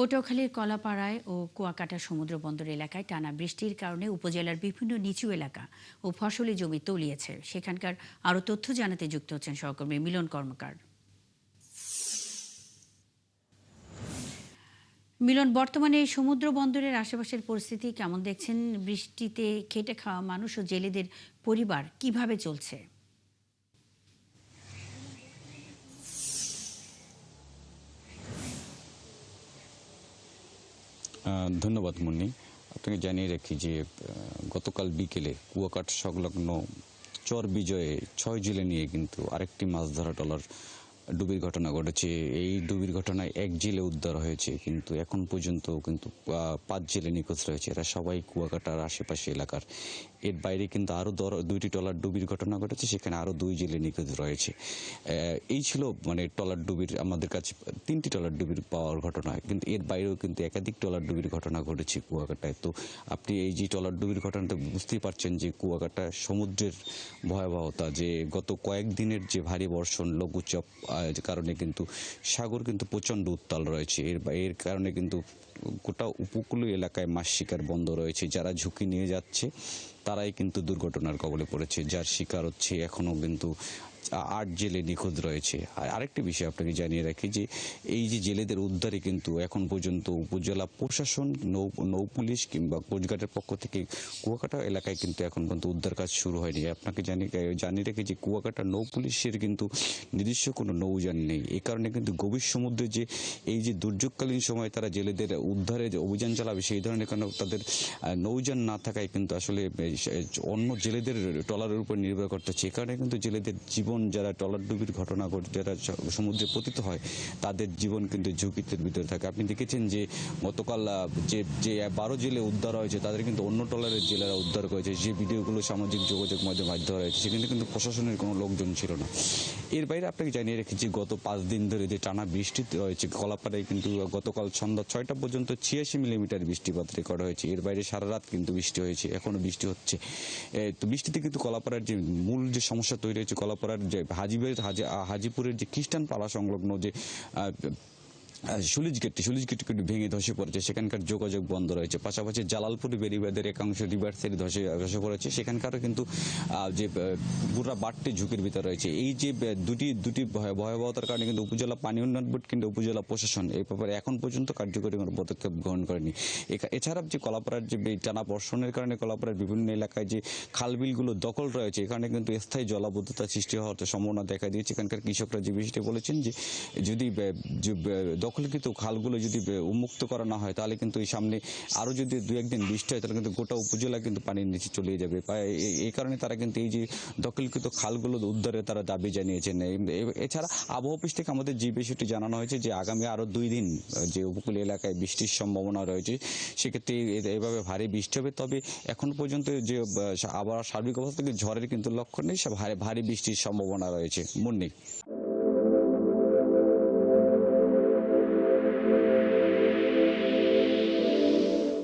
পটুয়াখালীর কলাপাড়ায় ও কুয়াকাটা সমুদ্র বন্দর এলাকায় টানা বৃষ্টির কারণে উপজেলার বিভিন্ন নিচু এলাকা ও ফসলি জমি তলিয়েছে। সেখানকার আরও তথ্য জানাতে যুক্ত হচ্ছেন সহকর্মী মিলন কর্মকার। মিলন, বর্তমানে সমুদ্র বন্দরের আশেপাশের পরিস্থিতি কেমন দেখছেন? বৃষ্টিতে খেটে খাওয়া মানুষ ও জেলেদের পরিবার কিভাবে চলছে? ধন্যবাদ মুন্নি। আপনাকে জানিয়ে রাখি যে গতকাল বিকেলে কুয়াকাটা সংলগ্ন চর বিজয়ে ৬ জেলে নিয়ে কিন্তু আরেকটি মাছ ধরা ট্রলার ডুবির ঘটনা ঘটেছে। এই ডুবির ঘটনায় ১ জেলে উদ্ধার হয়েছে, কিন্তু এখন পর্যন্ত কিন্তু ৫ জেলে নিখোঁজ রয়েছে। এরা সবাই কুয়াকাটার আশেপাশে এলাকার। এর বাইরে কিন্তু আরও ২টি ট্রলার ডুবির ঘটনা ঘটেছে, সেখানে আরও ২ জেলে নিখোঁজ রয়েছে। এই ছিল মানে ট্রলার ডুবির আমাদের কাছে ৩টি ট্রলার ডুবির পাওয়ার ঘটনা, কিন্তু এর বাইরেও কিন্তু একাধিক ট্রলার ডুবির ঘটনা ঘটেছে কুয়াকাটায়। তো আপনি এই যে ট্রলার ডুবির ঘটনাটা বুঝতেই পারছেন যে কুয়াকাটা সমুদ্রের ভয়াবহতা, যে গত কয়েকদিনের যে ভারী বর্ষণ লঘুচাপ কারণে কিন্তু সাগর কিন্তু প্রচণ্ড উত্তাল রয়েছে। এর কারণে কিন্তু গোটা উপকূলীয় এলাকায় মাছ শিকার বন্ধ রয়েছে। যারা ঝুঁকি নিয়ে যাচ্ছে তারাই কিন্তু দুর্ঘটনার কবলে পড়েছে, যার শিকার হচ্ছে এখনও কিন্তু ৮ জেলে নিখোঁজ রয়েছে। আর আরেকটি বিষয় আপনাকে জানিয়ে রাখি যে এই যে জেলেদের উদ্ধারে কিন্তু এখন পর্যন্ত উপজেলা প্রশাসন, নৌ পুলিশ কিংবা কোস্টগার্ডের পক্ষ থেকে কুয়াকাটা এলাকায় কিন্তু এখন পর্যন্ত উদ্ধার কাজ শুরু হয়নি। আপনাকে জানিয়ে রাখি যে কুয়াকাটা নৌ পুলিশের কিন্তু নিজস্ব কোনো নৌযান নেই। এই কারণে কিন্তু গভীর সমুদ্রে যে এই যে দুর্যোগকালীন সময় তারা জেলেদের উদ্ধারে যে অভিযান চালাবে, সেই ধরনের কারণে তাদের নৌযান না থাকায় কিন্তু আসলে অন্য জেলেদের ট্রলারের উপর নির্ভর করতে হচ্ছে। এ কারণে কিন্তু জেলেদের জীবন, যারা ট্রলার ডুবির ঘটনা ঘটে, যারা সমুদ্রে পতিত হয়, তাদের জীবন কিন্তু ঝুঁকিতে ভিতরে থাকে। আপনি দেখেছেন যে গতকাল যে ১২ জেলে উদ্ধার হয়েছে তাদের কিন্তু অন্য ট্রলারের জেলেরা উদ্ধার করেছে। যে ভিডিওগুলো সামাজিক যোগাযোগ মাধ্যমে ধরা হয়েছে, সেখানে কিন্তু প্রশাসনের কোনো লোকজন ছিল না। এর বাইরে আপনাকে জানিয়ে রেখেছি গত ৫ দিন ধরে যে টানা বৃষ্টি রয়েছে, কলাপাড়ায় কিন্তু গতকাল সন্ধ্যা ৬টা পর্যন্ত ৮৬ মিলিমিটার বৃষ্টিপাত রেকর্ড হয়েছে। এর বাইরে সারা রাত কিন্তু বৃষ্টি হয়েছে, এখনও বৃষ্টি হচ্ছে। তো বৃষ্টিতে কিন্তু কলাপাড়ার যে মূল যে সমস্যা তৈরি হয়েছে, কলাপাড়ার যে হাজিপুরের যে খ্রিস্টান পাড়া সংলগ্ন যে সুলিজ গেটটি কিন্তু ভেঙে ধসে পড়েছে, সেখানকার যোগাযোগ বন্ধ রয়েছে। পাশাপাশি জালালপুর বেড়িবাঁধের একাংশ রিভার্সাইড ধসে পড়েছে, সেখানকারও কিন্তু যে পুরা বাড়তি ঝুঁকির ভিতরে রয়েছে। এই যে দুটি ভয়াবহতার কারণে কিন্তু উপজেলা পানি উন্নয়ন বোর্ড কিন্তু উপজেলা প্রশাসন এই ব্যাপারে এখন পর্যন্ত কার্যকরী কোনো পদক্ষেপ গ্রহণ করেনি। এছাড়া যে কলাপাড়ার যে টানা বর্ষণের কারণে কলাপাড়ার বিভিন্ন এলাকায় যে খালবিলগুলো দখল রয়েছে, এখানে কিন্তু স্থায়ী জলাবদ্ধতা সৃষ্টি হওয়ার সম্ভাবনা দেখা দিয়েছে। এখানকার কৃষকরা যে বিষয়টি বলেছেন যে যদি দখলকৃত খালগুলো যদি উন্মুক্ত করা না হয়, তাহলে কিন্তু এই সামনে আরও যদি ২-১ দিন বৃষ্টি হয়, তাহলে কিন্তু গোটা উপজেলা কিন্তু পানির নিচে চলে যাবে। এই কারণে তারা কিন্তু এই যে দখলকৃত খালগুলো উদ্ধারে তারা দাবি জানিয়েছেন। এছাড়া আবহাওয়া অফিস থেকে আমাদের যে বিষয়টি জানানো হয়েছে যে আগামী আরও ২ দিন যে উপকূলীয় এলাকায় বৃষ্টির সম্ভাবনা রয়েছে, সেক্ষেত্রে এভাবে ভারী বৃষ্টি হবে। তবে এখন পর্যন্ত যে আবার সার্বিক অবস্থা থেকে ঝড়ের কিন্তু লক্ষণ নেই, ভারী বৃষ্টির সম্ভাবনা রয়েছে। মুন্নি।